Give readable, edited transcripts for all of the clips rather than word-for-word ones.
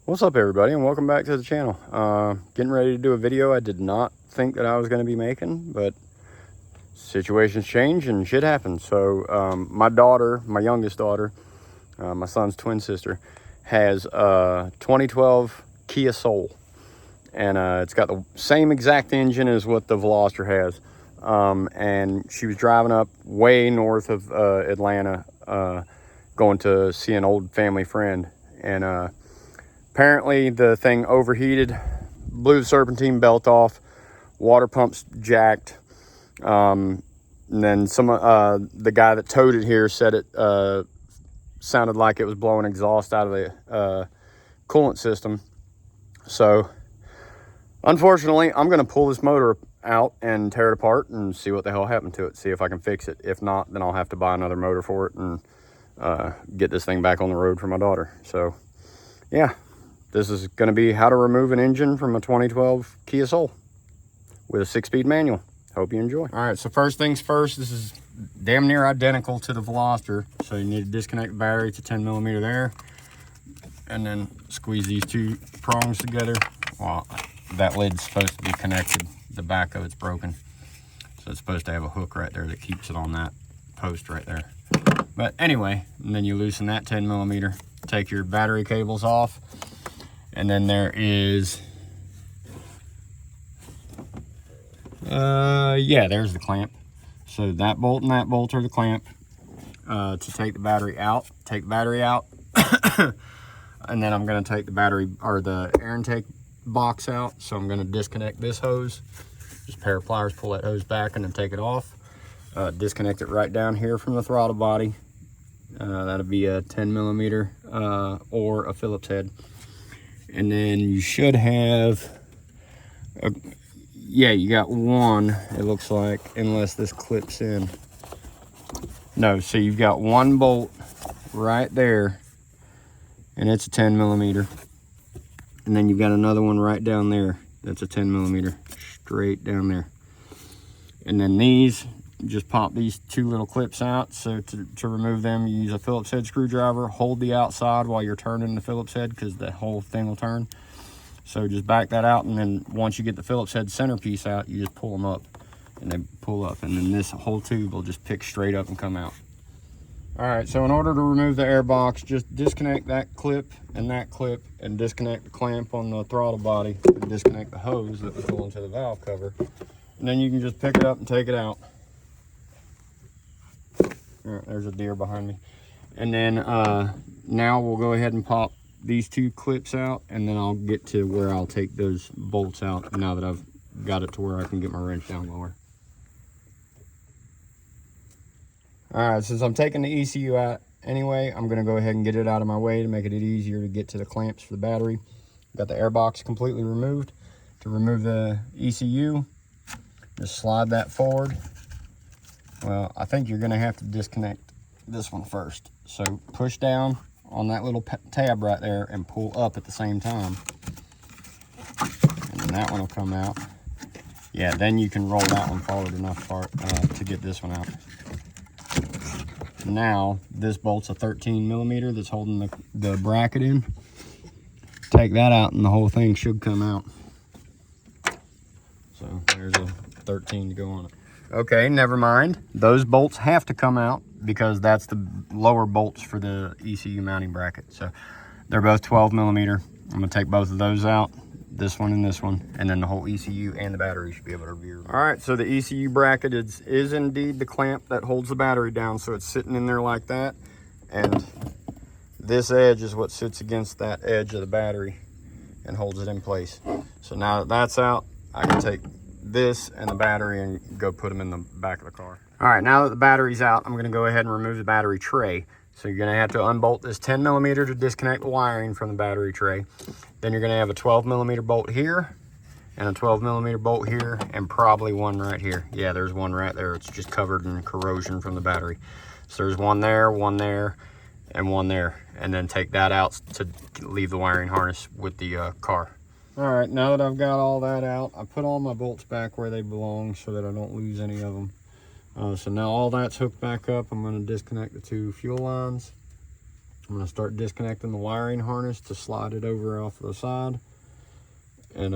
What's up, everybody, and welcome back to the channel. Getting ready to do a video I did not think that I was going to be making, but situations change and shit happens. So my daughter, my youngest daughter, my son's twin sister, has a 2012 Kia Soul, and it's got the same exact engine as what the Veloster has. And she was driving up way north of Atlanta, going to see an old family friend, and apparently the thing overheated, blew the serpentine belt off, water pumps jacked. And then the guy that towed it here said it sounded like it was blowing exhaust out of the coolant system. So unfortunately, I'm going to pull this motor out and tear it apart and see what the hell happened to it, see if I can fix it. If not, then I'll have to buy another motor for it and get this thing back on the road for my daughter. So yeah. This is going to be how to remove an engine from a 2012 Kia Soul with a 6-speed manual. Hope you enjoy. All right, so first things first, this is damn near identical to the Veloster. So you need to disconnect the battery to 10mm there, and then squeeze these two prongs together. Well, that lid's supposed to be connected. The back of it's broken. So it's supposed to have a hook right there that keeps it on that post right there. But anyway, and then you loosen that 10mm, take your battery cables off. And then there is, there's the clamp. So that bolt and that bolt are the clamp to take the battery out. Take the battery out. And then I'm going to take the battery, or the air intake box out. So I'm going to disconnect this hose. Just a pair of pliers, pull that hose back and then take it off. Disconnect it right down here from the throttle body. That'll be a 10mm or a Phillips head. And then you should have, you got one, it looks like, unless this clips in. No, so you've got one bolt right there, and it's a 10mm. And then you've got another one right down there, that's a 10mm, straight down there. And then these, just pop these two little clips out. So to remove them, you use a Phillips head screwdriver. Hold the outside while you're turning the Phillips head, because the whole thing will turn. So just back that out, and then once you get the Phillips head centerpiece out, you just pull them up, and they pull up, and then this whole tube will just pick straight up and come out. All right, so in order to remove the air box, just disconnect that clip, and disconnect the clamp on the throttle body, and disconnect the hose that was going to the valve cover. And then you can just pick it up and take it out. There's a deer behind me. And then now we'll go ahead and pop these two clips out, and then I'll get to where I'll take those bolts out now that I've got it to where I can get my wrench down lower. All right, since I'm taking the ECU out anyway, I'm gonna go ahead and get it out of my way to make it easier to get to the clamps for the battery. Got the air box completely removed. To remove the ECU, just slide that forward. Well, I think you're gonna have to disconnect this one first. So push down on that little tab right there and pull up at the same time. And then that one will come out. Yeah, then you can roll that one forward enough to get this one out. Now, this bolt's a 13mm that's holding the bracket in. Take that out and the whole thing should come out. So there's a 13 to go on it. Okay, never mind. Those bolts have to come out because that's the lower bolts for the ECU mounting bracket. So they're both 12mm. I'm gonna take both of those out, this one, and then the whole ECU and the battery should be able to review. All right, so the ECU bracket is indeed the clamp that holds the battery down. So it's sitting in there like that. And this edge is what sits against that edge of the battery and holds it in place. So now that that's out, I can take this and the battery and go put them in the back of the car. All right, now that the battery's out, I'm gonna go ahead and remove the battery tray. So you're gonna have to unbolt this 10mm to disconnect the wiring from the battery tray. Then you're gonna have a 12mm bolt here and a 12mm bolt here, and probably one right here. Yeah, there's one right there. It's just covered in corrosion from the battery. So there's one there, and one there. And then take that out to leave the wiring harness with the car. All right, now that I've got all that out, I put all my bolts back where they belong so that I don't lose any of them. So now all that's hooked back up. I'm gonna disconnect the two fuel lines. I'm gonna start disconnecting the wiring harness to slide it over off the side. And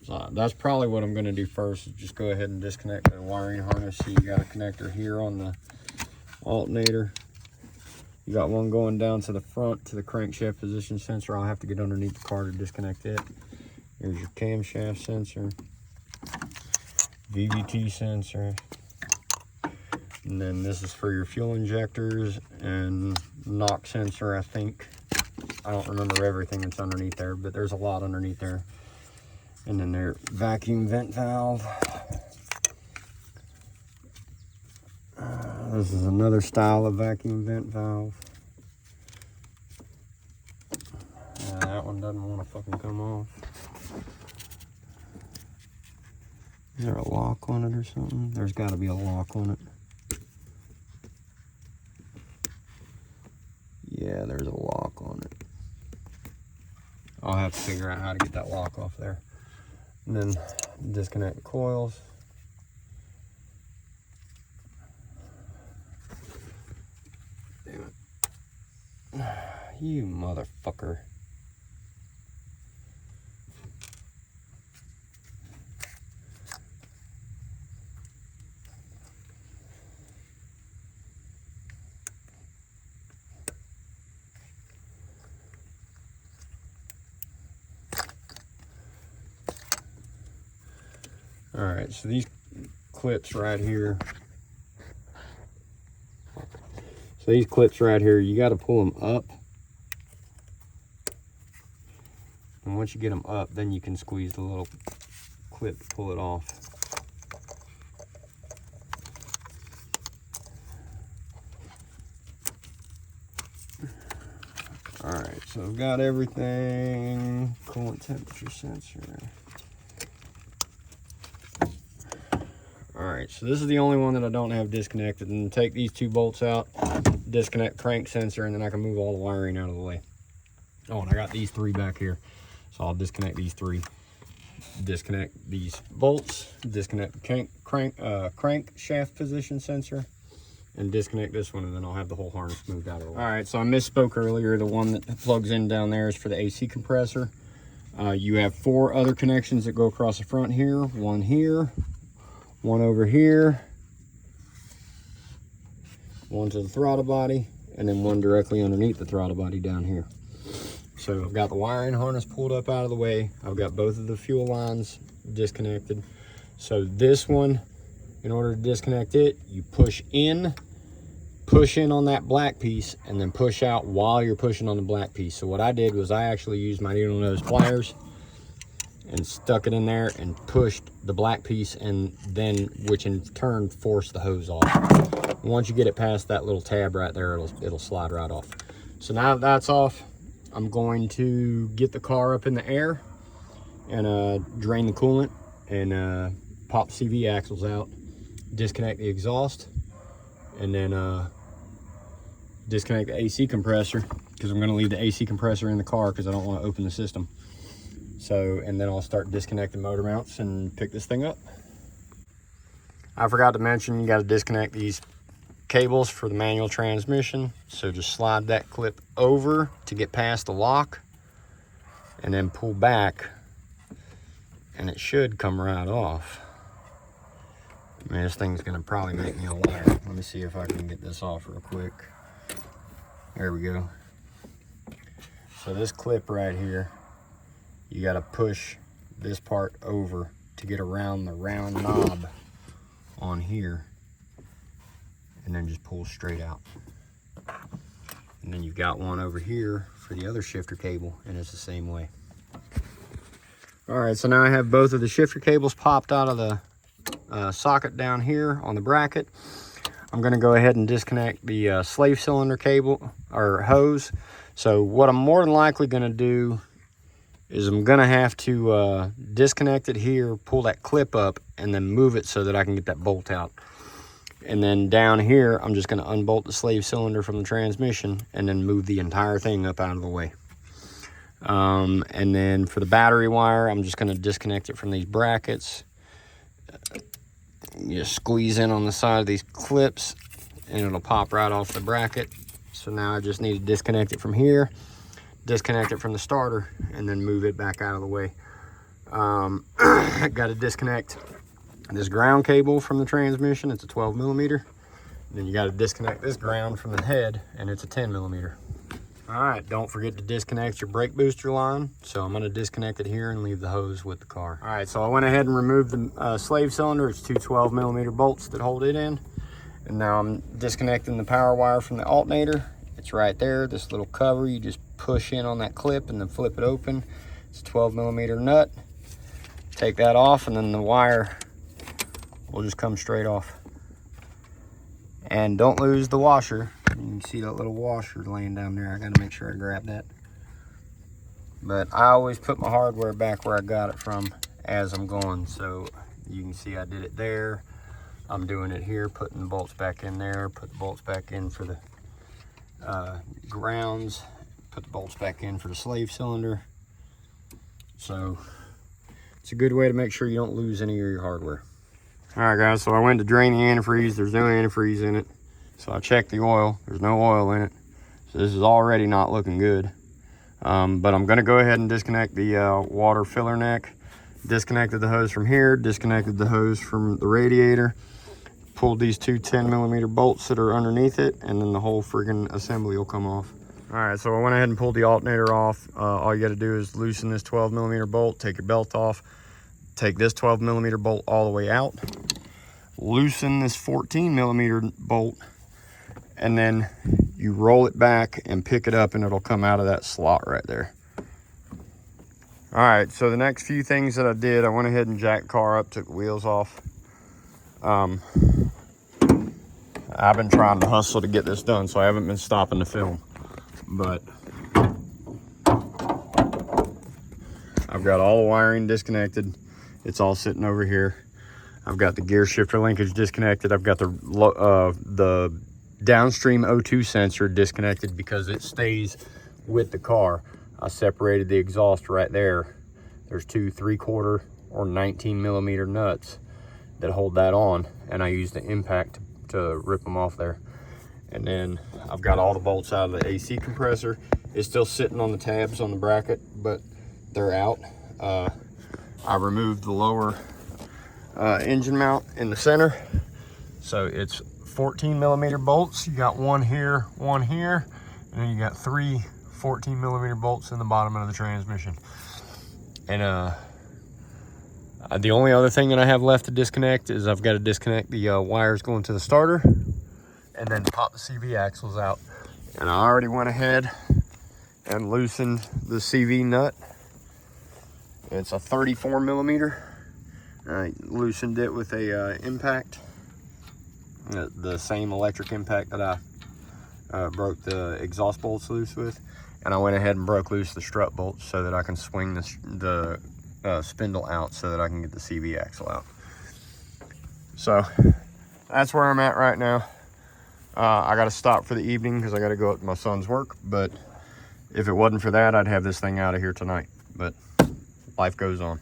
so that's probably what I'm gonna do first, is just go ahead and disconnect the wiring harness. So you got a connector here on the alternator. You got one going down to the front to the crankshaft position sensor. I'll have to get underneath the car to disconnect it. Here's your camshaft sensor, VVT sensor, and then this is for your fuel injectors and knock sensor, I think. I don't remember everything that's underneath there, but there's a lot underneath there. And then their vacuum vent valve. This is another style of vacuum vent valve. That one doesn't want to fucking come off. Is there a lock on it or something? There's got to be a lock on it. Yeah, there's a lock on it. I'll have to figure out how to get that lock off there. And then disconnect the coils. Damn it. You motherfucker. All right, so these clips right here. So these clips right here, you got to pull them up. And once you get them up, then you can squeeze the little clip to pull it off. All right, so I've got everything. Coolant temperature sensor. All right, so this is the only one that I don't have disconnected. And take these two bolts out, disconnect crank sensor, and then I can move all the wiring out of the way. Oh, and I got these three back here. So I'll disconnect these three. Disconnect these bolts, disconnect the crank shaft position sensor, and disconnect this one, and then I'll have the whole harness moved out of the way. All right, so I misspoke earlier. The one that plugs in down there is for the AC compressor. You have 4 other connections that go across the front here, one over here, one to the throttle body, and then one directly underneath the throttle body down here. So I've got the wiring harness pulled up out of the way. I've got both of the fuel lines disconnected. So this one, in order to disconnect it, you push in on that black piece, and then push out while you're pushing on the black piece. So what I did was I actually used my needle nose pliers and stuck it in there and pushed the black piece, and then, which in turn forced the hose off. Once you get it past that little tab right there, it'll slide right off. So now that that's off, I'm going to get the car up in the air and drain the coolant and pop the CV axles out, disconnect the exhaust, and then disconnect the AC compressor, because I'm going to leave the AC compressor in the car because I don't want to open the system. So, and then I'll start disconnecting motor mounts and pick this thing up. I forgot to mention, you got to disconnect these cables for the manual transmission. So just slide that clip over to get past the lock, and then pull back, and it should come right off. I mean, this thing's gonna probably make me a liar. Let me see if I can get this off real quick. There we go. So this clip right here, you got to push this part over to get around the round knob on here, and then just pull straight out. And then you've got one over here for the other shifter cable, and it's the same way. All right, so now I have both of the shifter cables popped out of the socket down here on the bracket. I'm going to go ahead and disconnect the slave cylinder cable or hose. So what I'm more than likely going to do is I'm going to have to disconnect it here, pull that clip up, and then move it so that I can get that bolt out. And then down here, I'm just going to unbolt the slave cylinder from the transmission and then move the entire thing up out of the way. And then for the battery wire, I'm just going to disconnect it from these brackets. You just squeeze in on the side of these clips, and it'll pop right off the bracket. So now I just need to disconnect it from here, disconnect it from the starter, and then move it back out of the way. Got to disconnect this ground cable from the transmission. It's a 12 millimeter. Then you got to disconnect this ground from the head, and it's a 10 millimeter. All right, don't forget to disconnect your brake booster line. So I'm going to disconnect it here and leave the hose with the car. All right, so I went ahead and removed the slave cylinder. It's two 12 millimeter bolts that hold it in. And now I'm disconnecting the power wire from the alternator. It's right there, this little cover. You just push in on that clip and then flip it open. It's a 12 millimeter nut. Take that off, and then the wire will just come straight off. And don't lose the washer. You can see that little washer laying down there. I gotta make sure I grab that. But I always put my hardware back where I got it from as I'm going. So you can see I did it there. I'm doing it here, putting the bolts back in there, put the bolts back in for the grounds, put the bolts back in for the slave cylinder. So it's a good way to make sure you don't lose any of your hardware. All right, guys, so I went to drain the antifreeze. There's no antifreeze in it. So I checked the oil. There's no oil in it. So this is already not looking good. But I'm gonna go ahead and disconnect the water filler neck. Disconnected the hose from here, disconnected the hose from the radiator, pulled these two 10 millimeter bolts that are underneath it, and then the whole friggin' assembly will come off. All right, so I went ahead and pulled the alternator off. All you gotta do is loosen this 12 millimeter bolt, take your belt off, take this 12 millimeter bolt all the way out, loosen this 14 millimeter bolt, and then you roll it back and pick it up, and it'll come out of that slot right there. All right, so the next few things that I did, I went ahead and jacked the car up, took the wheels off. I've been trying to hustle to get this done, so I haven't been stopping to film. But I've got all the wiring disconnected. It's all sitting over here. I've got the gear shifter linkage disconnected. I've got the downstream O2 sensor disconnected because it stays with the car. I separated the exhaust right there. There's two 3/4 or 19 millimeter nuts that hold that on, and I used the impact to rip them off there. And then I've got all the bolts out of the AC compressor. It's still sitting on the tabs on the bracket, but they're out. I removed the lower engine mount in the center. So it's 14 millimeter bolts. You got one here, and then you got three 14 millimeter bolts in the bottom of the transmission. And the only other thing that I have left to disconnect is I've got to disconnect the wires going to the starter and then pop the CV axles out. And I already went ahead and loosened the CV nut. It's a 34 millimeter. I loosened it with a impact, the same electric impact that I broke the exhaust bolts loose with. And I went ahead and broke loose the strut bolts so that I can swing the spindle out so that I can get the CV axle out. So that's where I'm at right now. I got to stop for the evening because I got to go up to my son's work. But if it wasn't for that, I'd have this thing out of here tonight. But life goes on.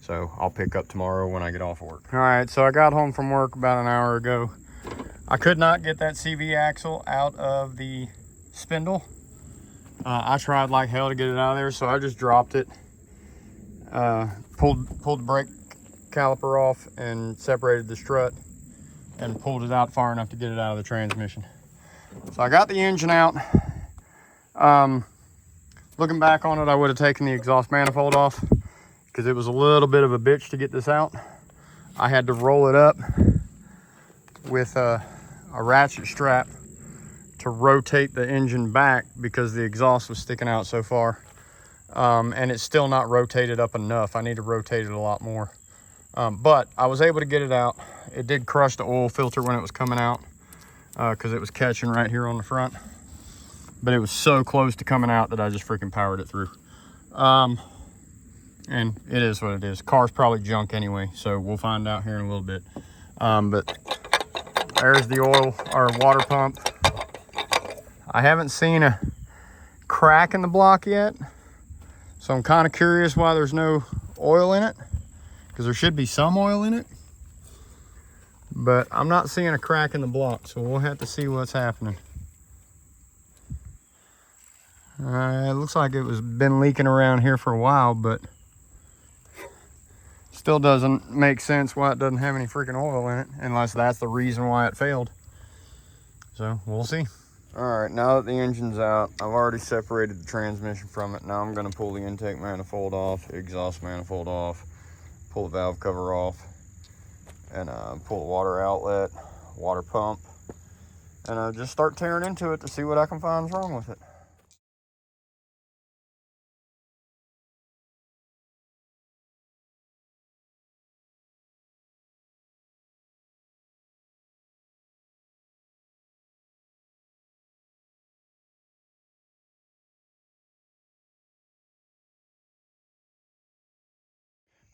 So I'll pick up tomorrow when I get off work. All right, so I got home from work about an hour ago. I could not get that CV axle out of the spindle. I tried like hell to get it out of there, so I just dropped it, pulled the brake caliper off and separated the strut and pulled it out far enough to get it out of the transmission. So I got the engine out. Looking back on it, I would have taken the exhaust manifold off because it was a little bit of a bitch to get this out. I had to roll it up with a ratchet strap to rotate the engine back because the exhaust was sticking out so far. And it's still not rotated up enough. I need to rotate it a lot more. But I was able to get it out. It did crush the oil filter when it was coming out because it was catching right here on the front. But it was so close to coming out that I just freaking powered it through. And it is what it is. Car's probably junk anyway, so we'll find out here in a little bit. But there's the oil or water pump. I haven't seen a crack in the block yet, so I'm kind of curious why there's no oil in it, because there should be some oil in it, but I'm not seeing a crack in the block, so we'll have to see what's happening. It looks like it was been leaking around here for a while, but still doesn't make sense why it doesn't have any freaking oil in it, unless that's the reason why it failed. So we'll see. All right, now that the engine's out, I've already separated the transmission from it. Now I'm gonna pull the intake manifold off, exhaust manifold off, pull the valve cover off, and pull the water outlet, water pump, and just start tearing into it to see what I can find wrong with it.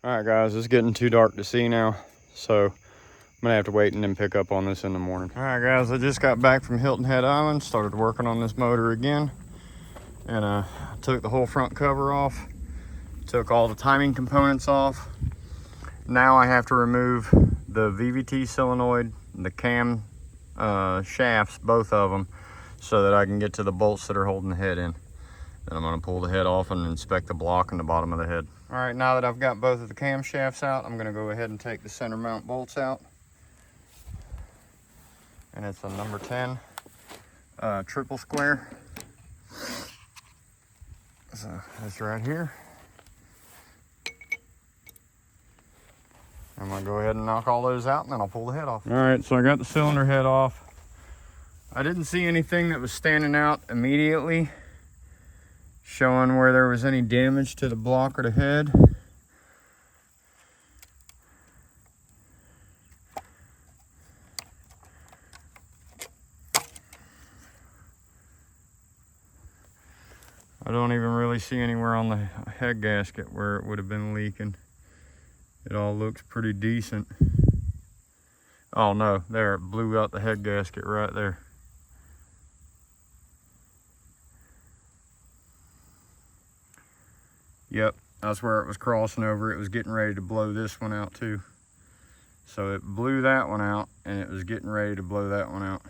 All right, guys, it's getting too dark to see now, so I'm gonna have to wait and then pick up on this in the morning. All right, guys, I just got back from Hilton Head Island, started working on this motor again, and took the whole front cover off, took all the timing components off. Now I have to remove the VVT solenoid, the cam shafts, both of them, so that I can get to the bolts that are holding the head in. Then I'm gonna pull the head off and inspect the block in the bottom of the head. All right, now that I've got both of the cam shafts out, I'm gonna go ahead and take the center mount bolts out. And it's a number 10 triple square. So that's right here. I'm gonna go ahead and knock all those out and then I'll pull the head off. All right, so I got the cylinder head off. I didn't see anything that was standing out immediately, showing where there was any damage to the block or the head. I don't even really see anywhere on the head gasket where it would have been leaking. It all looks pretty decent. Oh no, there, it blew out the head gasket right there. Yep, that's where it was crossing over. It was getting ready to blow this one out too. So it blew that one out and it was getting ready to blow that one out.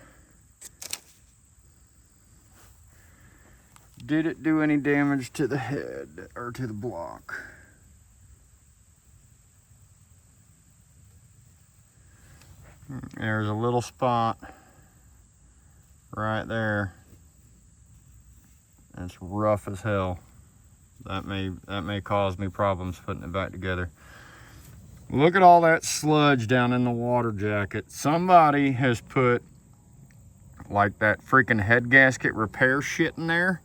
Did it do any damage to the head or to the block? There's a little spot right there. It's rough as hell. That may cause me problems putting it back together. Look at all that sludge down in the water jacket. Somebody has put like that freaking head gasket repair shit in there.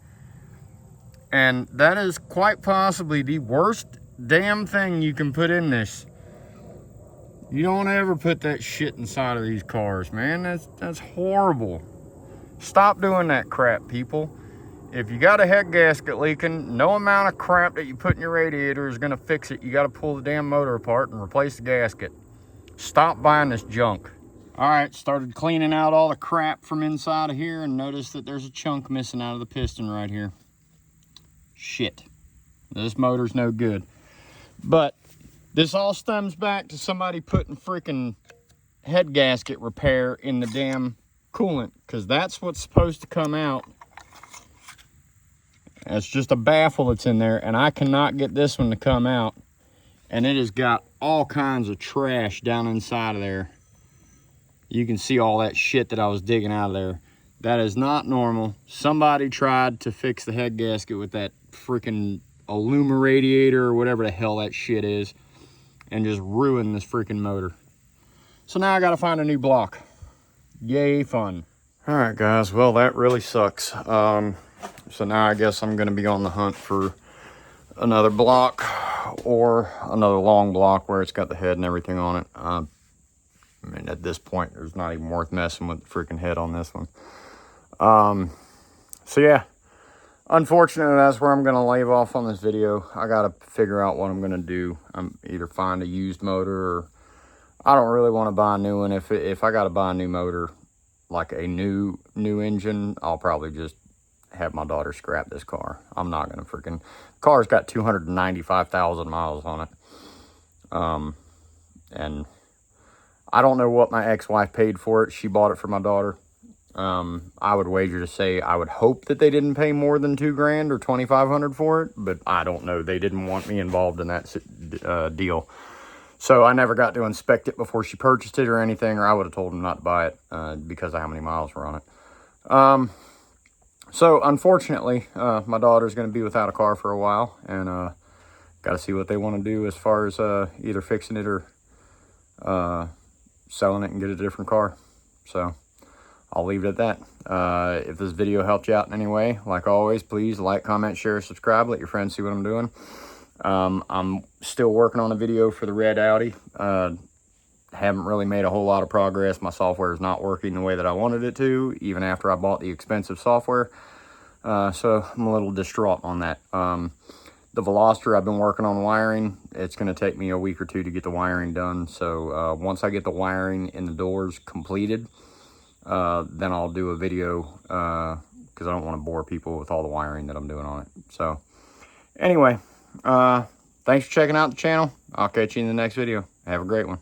And that is quite possibly the worst damn thing you can put in this. You don't ever put that shit inside of these cars, man. That's horrible. Stop doing that crap, people. If you got a head gasket leaking, no amount of crap that you put in your radiator is gonna fix it. You gotta pull the damn motor apart and replace the gasket. Stop buying this junk. All right, started cleaning out all the crap from inside of here and noticed that there's a chunk missing out of the piston right here. Shit, this motor's no good. But this all stems back to somebody putting freaking head gasket repair in the damn coolant, because that's what's supposed to come out. It's just a baffle that's in there, and I cannot get this one to come out. And it has got all kinds of trash down inside of there. You can see all that shit that I was digging out of there. That is not normal. Somebody tried to fix the head gasket with that freaking Illuma radiator or whatever the hell that shit is, and just ruined this freaking motor. So now I gotta find a new block. Yay, fun. All right, guys, well, that really sucks. So now I guess I'm gonna be on the hunt for another block or another long block where it's got the head and everything on it. I mean, at this point, there's not even worth messing with the freaking head on this one. So yeah, unfortunately, that's where I'm gonna leave off on this video. I gotta figure out what I'm gonna do. I'm either find a used motor, or I don't really want to buy a new one. If I gotta buy a new motor, like a new engine, I'll probably just have my daughter scrap this car. I'm not gonna freaking, the car's got 295,000 miles on it. And I don't know what my ex-wife paid for it. She bought it for my daughter. I would wager to say I would hope that they didn't pay more than $2,000 or $2,500 for it, but I don't know. They didn't want me involved in that deal. So I never got to inspect it before she purchased it or anything, or I would have told them not to buy it because of how many miles were on it. So unfortunately, my daughter's going to be without a car for a while, and got to see what they want to do as far as either fixing it or selling it and get a different car. So I'll leave it at that. If this video helped you out in any way, like always, please like, comment, share, subscribe. Let your friends see what I'm doing. I'm still working on a video for the red Audi. Haven't really made a whole lot of progress. My software is not working the way that I wanted it to, even after I bought the expensive software. So I'm a little distraught on that. The Veloster, I've been working on wiring. It's going to take me a week or two to get the wiring done. So once I get the wiring in the doors completed, then I'll do a video because I don't want to bore people with all the wiring that I'm doing on it. So anyway, thanks for checking out the channel. I'll catch you in the next video. Have a great one.